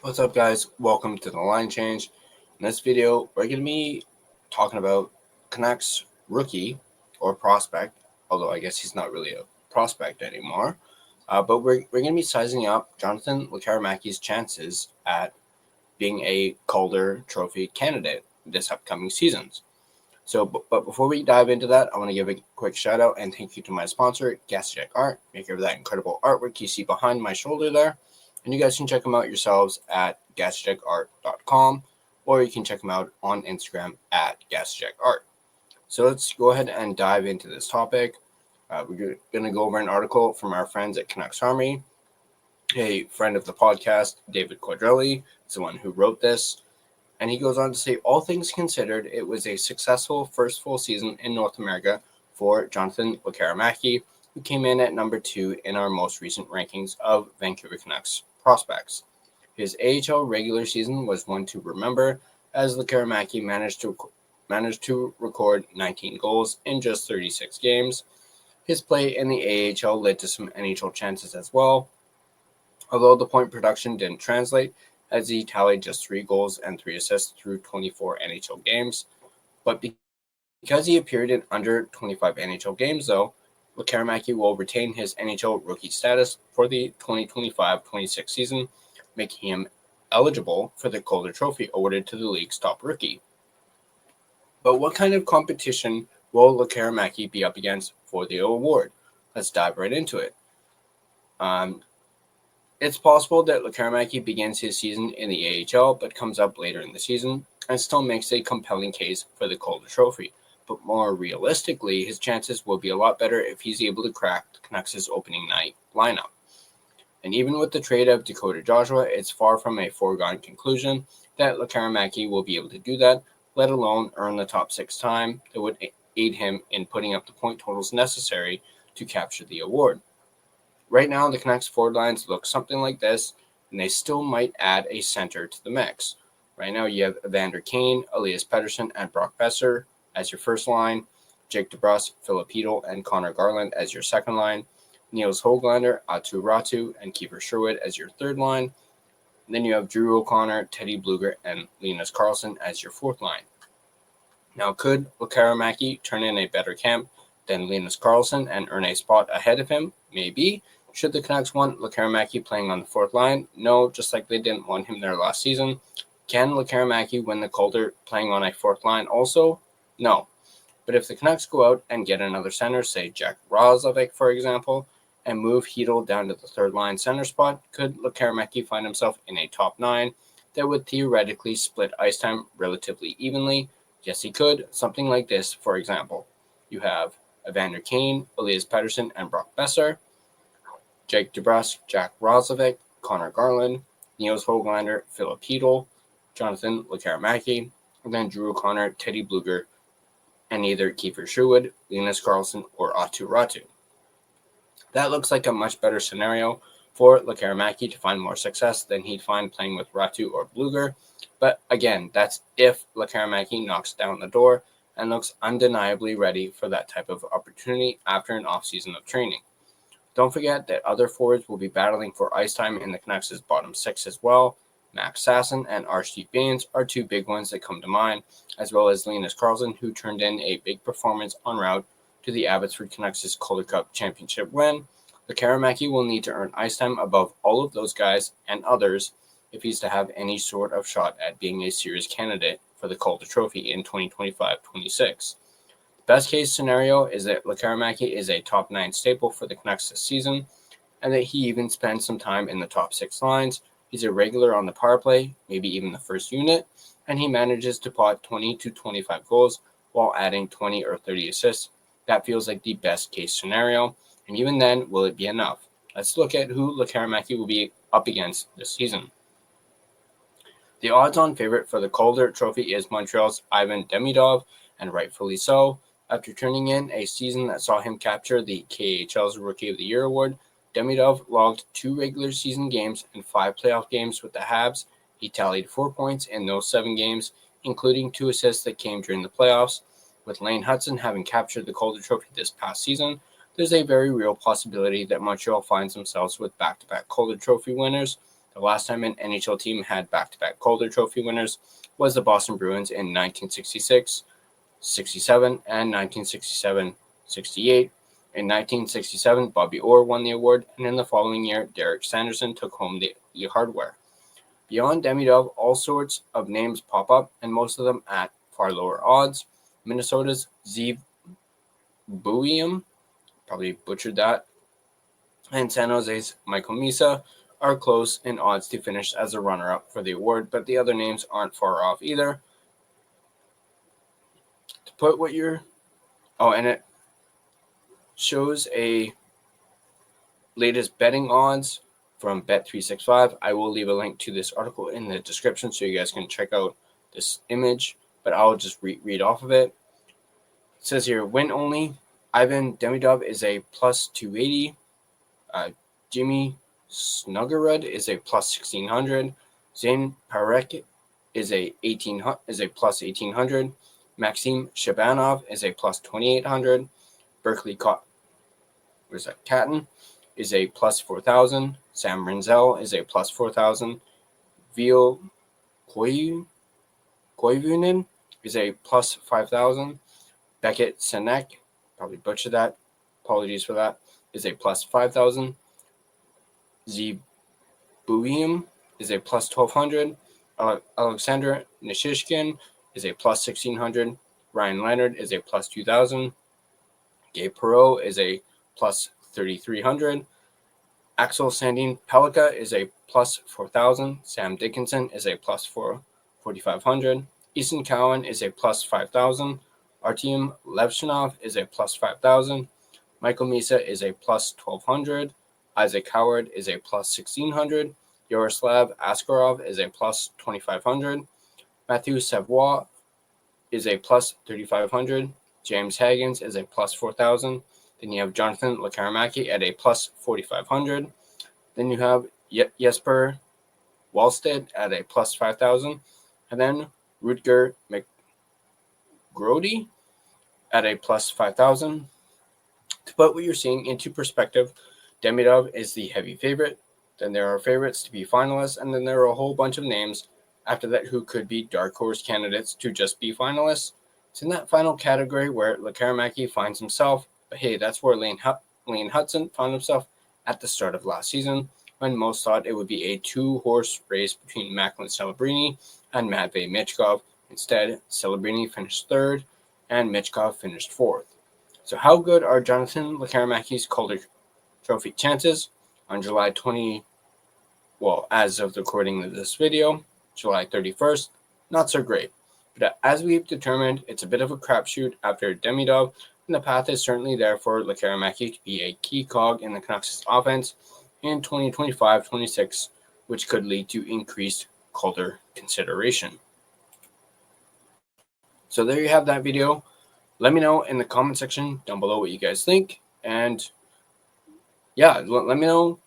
What's up, guys? Welcome to the line change. In this video, we're going to be talking about Canucks rookie or prospect, although I guess he's not really a prospect anymore. But we're going to be sizing up Jonathan Lekkerimaki's chances at being a Calder Trophy candidate this upcoming seasons. But before we dive into that, I want to give a quick shout out and thank you to my sponsor, Gassy Jack Art, maker of that incredible artwork you see behind my shoulder there. And you guys can check them out yourselves at GassyJackArt.com, or you can check them out on Instagram at GassyJackArt. So let's go ahead and dive into this topic. We're going to go over an article from our friends at Canucks Army. A friend of the podcast, David Quadrelli, is the one who wrote this. And he goes on to say, all things considered, it was a successful first full season in North America for Jonathan Lekkerimaki, who came in at number 2 in our most recent rankings of Vancouver Canucks prospects. His AHL regular season was one to remember, as Lekkerimaki managed to record 19 goals in just 36 games. His play in the AHL led to some NHL chances as well, although the point production didn't translate, as he tallied just 3 goals and 3 assists through 24 NHL games. But because he appeared in under 25 NHL games, though, Lekkerimaki will retain his NHL rookie status for the 2025-26 season, making him eligible for the Calder Trophy awarded to the league's top rookie. But what kind of competition will Lekkerimaki be up against for the award? Let's dive right into it. It's possible that Lekkerimaki begins his season in the AHL but comes up later in the season and still makes a compelling case for the Calder Trophy. But more realistically, his chances will be a lot better if he's able to crack the Canucks' opening night lineup. And even with the trade of Dakota Joshua, it's far from a foregone conclusion that Lekkerimaki will be able to do that, let alone earn the top 6 time that would aid him in putting up the point totals necessary to capture the award. Right now, the Canucks forward lines look something like this, and they still might add a center to the mix. Right now, you have Evander Kane, Elias Pettersson, and Brock Boeser as your first line, Jake DeBrusk, Filip Chytil, and Connor Garland as your second line, Nils Höglander, Aatu Räty, and Kiefer Sherwood as your third line. And then you have Drew O'Connor, Teddy Blueger, and Linus Karlsson as your fourth line. Now, could Lekkerimaki turn in a better camp than Linus Karlsson and earn a spot ahead of him? Maybe. Should the Canucks want Lekkerimaki playing on the fourth line? No, just like they didn't want him there last season. Can Lekkerimaki win the Calder playing on a fourth line also? No. But if the Canucks go out and get another center, say Jack Roslovic, for example, and move Chytil down to the third line center spot, could Lekkerimaki find himself in a top 9 that would theoretically split ice time relatively evenly? Yes, he could. Something like this, for example. You have Evander Kane, Elias Pettersson, and Brock Boeser, Jake DeBrusk, Jack Roslovic, Connor Garland, Nils Höglander, Filip Chytil, Jonathan Lekkerimaki, and then Drew O'Connor, Teddy Blueger, and either Kiefer Sherwood, Linus Karlsson, or Aatu Räty. That looks like a much better scenario for Lekkerimaki to find more success than he'd find playing with Räty or Blueger. But again, that's if Lekkerimaki knocks down the door and looks undeniably ready for that type of opportunity after an offseason of training. Don't forget that other forwards will be battling for ice time in the Canucks' bottom 6 as well. Max Sasson and Archie Bains are 2 big ones that come to mind, as well as Linus Karlsson, who turned in a big performance en route to the Abbotsford Canucks' Calder Cup championship win. Lekkerimaki will need to earn ice time above all of those guys and others if he's to have any sort of shot at being a serious candidate for the Calder Trophy in 2025-26. Best case scenario is that Lekkerimaki is a top 9 staple for the Canucks this season, and that he even spends some time in the top 6 lines. He's a regular on the power play, maybe even the first unit, and he manages to pot 20 to 25 goals while adding 20 or 30 assists. That feels like the best case scenario, and even then, will it be enough? Let's look at who Lekkerimaki will be up against this season. The odds-on favorite for the Calder Trophy is Montreal's Ivan Demidov, and rightfully so. After turning in a season that saw him capture the KHL's Rookie of the Year award, Demidov logged 2 regular season games and 5 playoff games with the Habs. He tallied 4 points in those 7 games, including 2 assists that came during the playoffs. With Lane Hudson having captured the Calder Trophy this past season, there's a very real possibility that Montreal finds themselves with back-to-back Calder Trophy winners. The last time an NHL team had back-to-back Calder Trophy winners was the Boston Bruins in 1966, 67, and 1967, 68. In 1967, Bobby Orr won the award, and in the following year, Derek Sanderson took home the hardware. Beyond Demidov, all sorts of names pop up, and most of them at far lower odds. Minnesota's Zeev Buium, probably butchered that, and San Jose's Michael Misa are close in odds to finish as a runner-up for the award, but the other names aren't far off either. To put what you're... Oh, and it shows a latest betting odds from Bet365. I will leave a link to this article in the description so you guys can check out this image, but I'll just read off of it. It says here, win only. Ivan Demidov is a plus 280. Jimmy Snuggerud is a plus 1600. Zane Parek is a plus 1800. Maxim Shabanov is a plus 2800. Berkeley Catton is a plus 4000. Sam Renzel is a plus 4000. Veal Koivunen is a plus 5000. Beckett Senek, probably butchered that, apologies for that, is a plus 5,000. Zibuium is a plus 1,200. Alexander Nishishkin is a plus 1,600. Ryan Leonard is a plus 2,000. Gabe Perreault is a plus 3,300. Axel Sandin Pelika is a plus 4,000. Sam Dickinson is a plus 4,500. Easton Cowan is a plus 5,000. Artyom Levshinov is a plus 5,000. Michael Misa is a plus 1,200. Isaac Howard is a plus 1,600. Yaroslav Askarov is a plus 2,500. Matthew Savoie is a plus 3,500. James Haggins is a plus 4,000. Then you have Jonathan Lekkerimaki at a plus 4,500. Then you have Jesper Wallstedt at a plus 5,000. And then Rutger McGrody at a plus 5,000. To put what you're seeing into perspective, Demidov is the heavy favorite. Then there are favorites to be finalists, and then there are a whole bunch of names after that who could be dark horse candidates to just be finalists. It's in that final category where Lekkerimaki finds himself, but hey, that's where Lane Hudson found himself at the start of last season, when most thought it would be a two-horse race between Macklin Celebrini and Matvei Michkov. Instead, Celebrini finished third, and Michkov finished fourth. So how good are Jonathan Lekkerimaki's Calder Trophy chances? On July 20, well, as of the recording of this video, July 31st, not so great. But as we've determined, it's a bit of a crapshoot after Demidov, and the path is certainly there for Lekkerimaki to be a key cog in the Canucks' offense in 2025-26, which could lead to increased Calder consideration. So there you have that video. Let me know in the comment section down below what you guys think, and yeah, let me know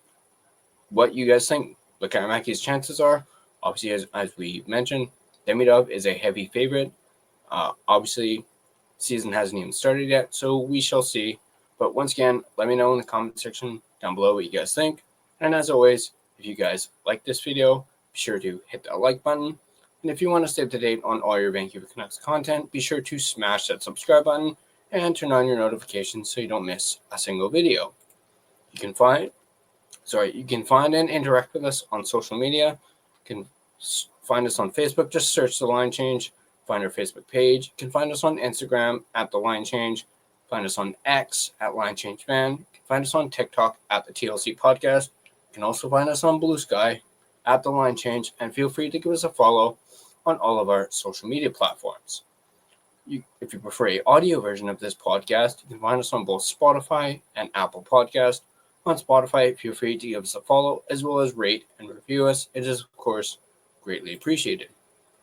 what you guys think Lekkerimaki's chances are. Obviously, as we mentioned, Demidov is a heavy favorite. Obviously, season hasn't even started yet, so we shall see. But once again, let me know in the comment section down below what you guys think. And as always, if you guys like this video, be sure to hit that like button. And if you want to stay up to date on all your Vancouver Canucks content, be sure to smash that subscribe button and turn on your notifications so you don't miss a single video. You can find and interact with us on social media. You can find us on Facebook. Just search The Line Change. Find our Facebook page. You can find us on Instagram at The Line Change. Find us on X at Line Change Fan. You can find us on TikTok at the TLC Podcast. You can also find us on Blue Sky at The Line Change. And feel free to give us a follow on all of our social media platforms. If you prefer an audio version of this podcast, you can find us on both Spotify and Apple Podcast. On Spotify, feel free to give us a follow as well as rate and review us. It is, of course, greatly appreciated.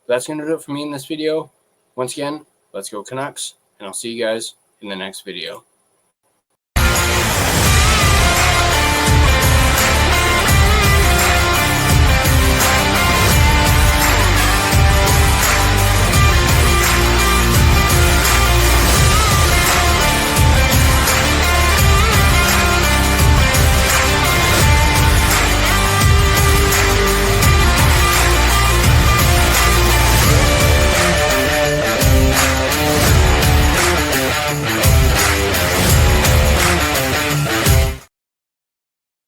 That's going to do it for me in this video. Once again, let's go Canucks, and I'll see you guys in the next video.